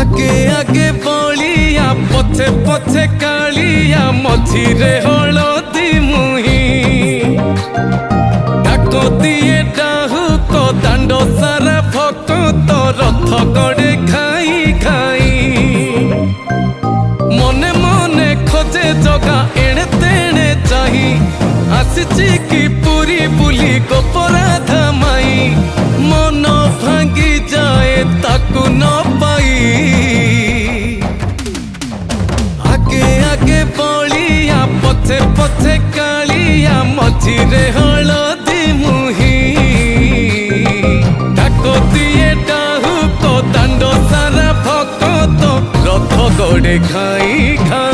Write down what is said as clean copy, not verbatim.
आगे आगे बलिया पछे पछे कालिया मझिरे हलदी मुही डाक दिए डाहुक दांड सारा भक्त रथ गड़े खाई खाई मने मने खोजे जगा एणे तेणे चाही आसिची की पूरी बुली गोपराधा माई मन भांगी जाए ताकू न पाई आगे आगे बलिया पछे पछे कालिया मझिरे हलदी मुही डाक दिए डाहुक दांड सारा भक्त रथ गड़े खाई खाई।